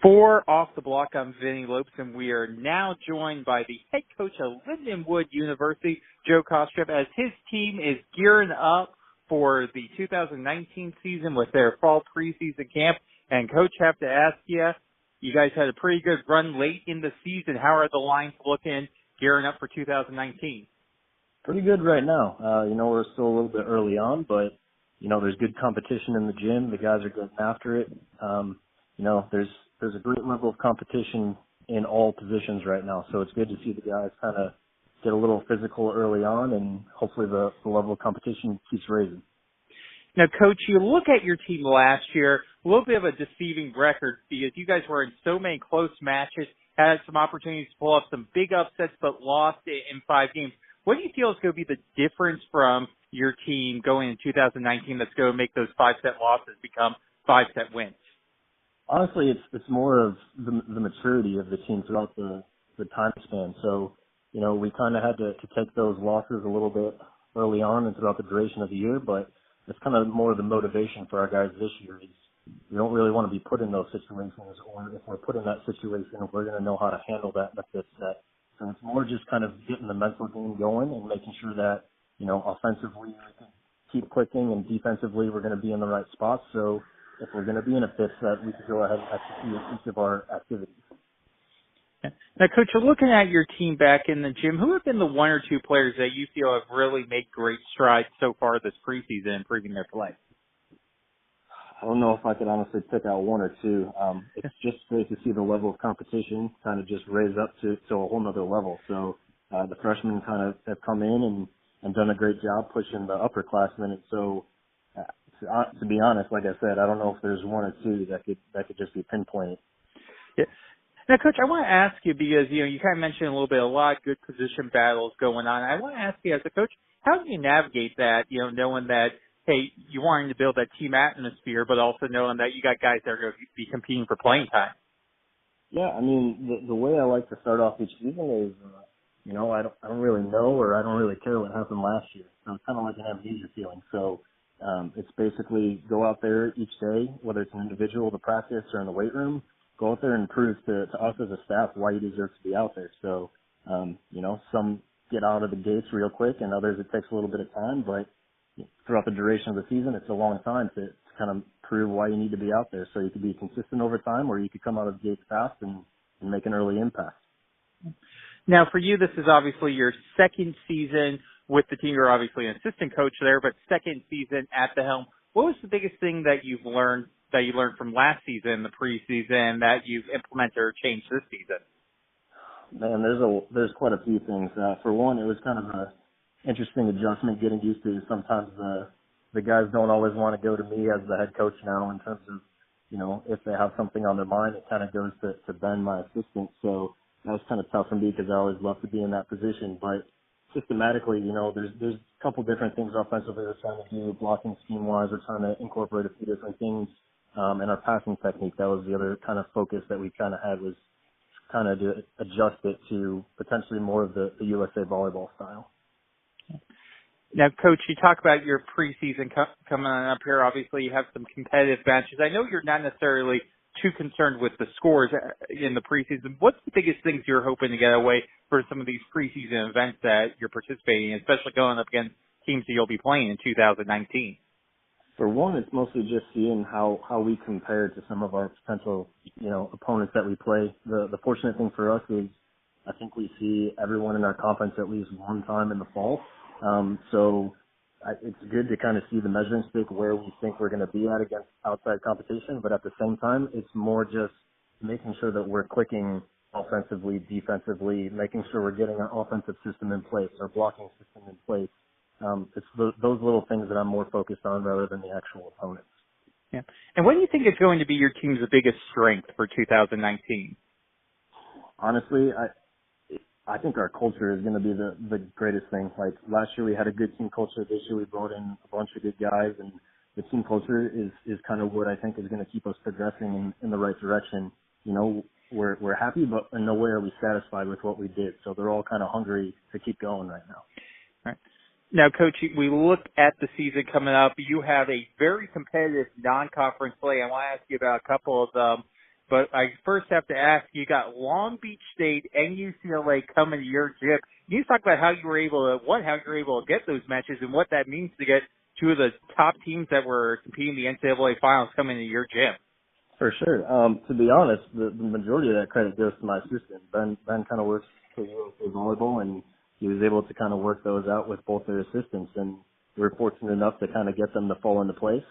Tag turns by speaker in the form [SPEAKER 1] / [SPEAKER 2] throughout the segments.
[SPEAKER 1] For Off the Block, I'm Vinny Lopes, and we are now joined by the head coach of Lindenwood University, Joe Kosciw, as his team is gearing up for the 2019 season with their fall preseason camp. And, Coach, have to ask you, you guys had a pretty good run late in the season. How are the lines looking gearing up for 2019?
[SPEAKER 2] Pretty good right now. We're still a little bit early on, but, there's good competition in the gym. The guys are getting after it. There's a great level of competition in all positions right now, so it's good to see the guys kind of get a little physical early on, and hopefully the level of competition keeps raising.
[SPEAKER 1] Now, Coach, you look at your team last year, a little bit of a deceiving record because you guys were in so many close matches, had some opportunities to pull off some big upsets, but lost in 5 games. What do you feel is going to be the difference from your team going in 2019 that's going to make those 5-set losses become 5-set wins?
[SPEAKER 2] Honestly, it's more of the maturity of the team throughout the time span. So, we kind of had to take those losses a little bit early on and throughout the duration of the year, but it's kind of more of the motivation for our guys this year is we don't really want to be put in those situations, or if we're put in that situation, we're going to know how to handle that in the 5th set. So it's more just kind of getting the mental game going and making sure that, offensively we can keep clicking, and defensively we're going to be in the right spots. So if we're going to be in a 5th set, we can go ahead and execute each of our activities.
[SPEAKER 1] Now, Coach, you're looking at your team back in the gym. Who have been the 1 or 2 players that you feel have really made great strides so far this preseason, improving their play?
[SPEAKER 2] I don't know if I could honestly pick out 1 or 2. It's just great to see the level of competition kind of just raise up to a whole nother level. So the freshmen kind of have come in and done a great job pushing the upperclassmen. And so to be honest, like I said, I don't know if there's 1 or 2 that could just be pinpointed.
[SPEAKER 1] Yeah. Now, Coach, I want to ask you because, you kind of mentioned a little bit, a lot of good position battles going on. I want to ask you as a coach, how do you navigate that, knowing that, hey, you're wanting to build that team atmosphere, but also knowing that you got guys that are going to be competing for playing time?
[SPEAKER 2] Yeah, I mean, the way I like to start off each season is, I don't really know, or I don't really care what happened last year. So it's kind of like an amnesia feeling. So it's basically go out there each day, whether it's an individual to practice or in the weight room, go out there and prove to us as a staff why you deserve to be out there. So, some get out of the gates real quick, and others it takes a little bit of time, but throughout the duration of the season, it's a long time to kind of prove why you need to be out there. So you could be consistent over time, or you could come out of the gates fast and make an early impact.
[SPEAKER 1] Now, for you, this is obviously your 2nd season with the team. You're obviously an assistant coach there, but 2nd season at the helm. What was the biggest thing that you learned from last season, the preseason, that you've implemented or changed this season?
[SPEAKER 2] Man, there's quite a few things. For one, it was kind of a interesting adjustment getting used to. Sometimes the guys don't always want to go to me as the head coach now in terms of, if they have something on their mind, it kind of goes to Ben, my assistant. So that was kind of tough for me because I always love to be in that position. But systematically, there's a couple different things offensively we're trying to do, blocking scheme-wise. We're trying to incorporate a few different things in our passing technique. That was the other kind of focus that we kind of had, was kind of to adjust it to potentially more of the USA volleyball style.
[SPEAKER 1] Now, Coach, you talk about your preseason coming on up here. Obviously, you have some competitive matches. I know you're not necessarily too concerned with the scores in the preseason. What's the biggest things you're hoping to get away for some of these preseason events that you're participating in, especially going up against teams that you'll be playing in 2019?
[SPEAKER 2] For one, it's mostly just seeing how we compare to some of our potential, opponents that we play. The fortunate thing for us is I think we see everyone in our conference at least one time in the fall. So it's good to kind of see the measuring stick where we think we're going to be at against outside competition, but at the same time, it's more just making sure that we're clicking offensively, defensively, making sure we're getting our offensive system in place, our blocking system in place. It's those little things that I'm more focused on rather than the actual opponents.
[SPEAKER 1] Yeah. And what do you think is going to be your team's biggest strength for 2019?
[SPEAKER 2] Honestly, I think our culture is going to be the greatest thing. Like last year we had a good team culture. This year we brought in a bunch of good guys, and the team culture is kind of what I think is going to keep us progressing in the right direction. We're happy, but in no way are we satisfied with what we did. So they're all kind of hungry to keep going right now.
[SPEAKER 1] All right. Now, Coach, we look at the season coming up. You have a very competitive non-conference play. I want to ask you about a couple of them. But I first have to ask, you got Long Beach State and UCLA coming to your gym. Can you talk about how you were able to get those matches and what that means to get two of the top teams that were competing in the NCAA finals coming to your gym?
[SPEAKER 2] For sure. To be honest, the majority of that credit goes to my assistant. Ben kind of works for volleyball, and he was able to kind of work those out with both their assistants, and we were fortunate enough to kind of get them to fall into place.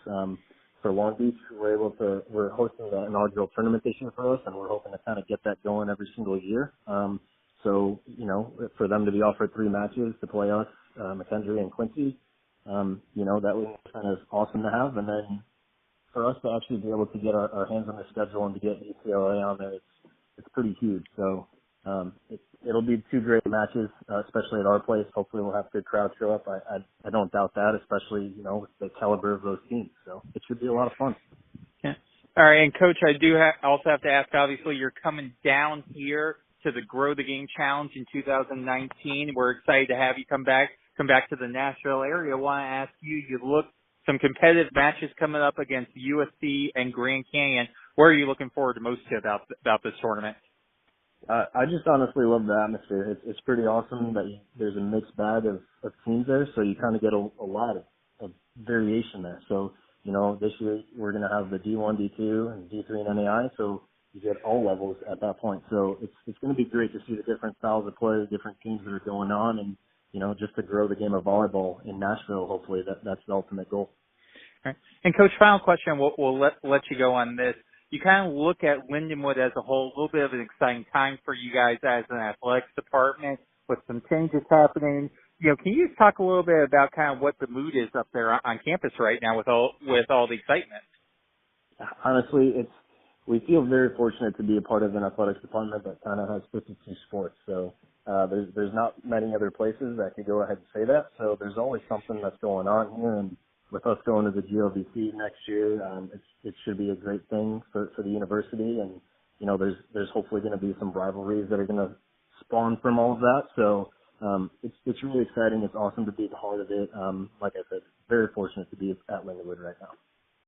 [SPEAKER 2] For Long Beach, we're hosting the inaugural tournament this year for us, and we're hoping to kind of get that going every single year. So, for them to be offered 3 matches to play us, McKendree and Quincy, that was kind of awesome to have. And then for us to actually be able to get our hands on the schedule and to get UCLA on there, it's pretty huge. So it'll be 2 great matches, especially at our place. Hopefully we'll have a good crowd show up. I don't doubt that, especially, with the caliber of those teams. So it should be a lot of fun.
[SPEAKER 1] Yeah. All right, and Coach, I do also have to ask, obviously you're coming down here to the Grow the Game Challenge in 2019. We're excited to have you come back to the Nashville area. I want to ask you look some competitive matches coming up against USC and Grand Canyon. Where are you looking forward to most about this tournament?
[SPEAKER 2] I just honestly love the atmosphere. It's pretty awesome that there's a mixed bag of teams there, so you kind of get a lot of variation there. So, this year we're going to have the D1, D2, and D3 and NAI, so you get all levels at that point. So it's going to be great to see the different styles of play, the different teams that are going on, and, just to grow the game of volleyball in Nashville. Hopefully that's the ultimate goal.
[SPEAKER 1] All right. And Coach, final question, we'll let you go on this. You kind of look at Lindenwood as a whole, a little bit of an exciting time for you guys as an athletics department with some changes happening. Can you just talk a little bit about kind of what the mood is up there on campus right now with all the excitement?
[SPEAKER 2] Honestly, we feel very fortunate to be a part of an athletics department that kind of has 52 sports. So there's not many other places that could go ahead and say that. So there's always something that's going on here, and with us going to the GLVC next year, it should be a great thing for the university. And, there's hopefully going to be some rivalries that are going to spawn from all of that. So it's really exciting. It's awesome to be a part of it. Like I said, very fortunate to be at Lindenwood right now.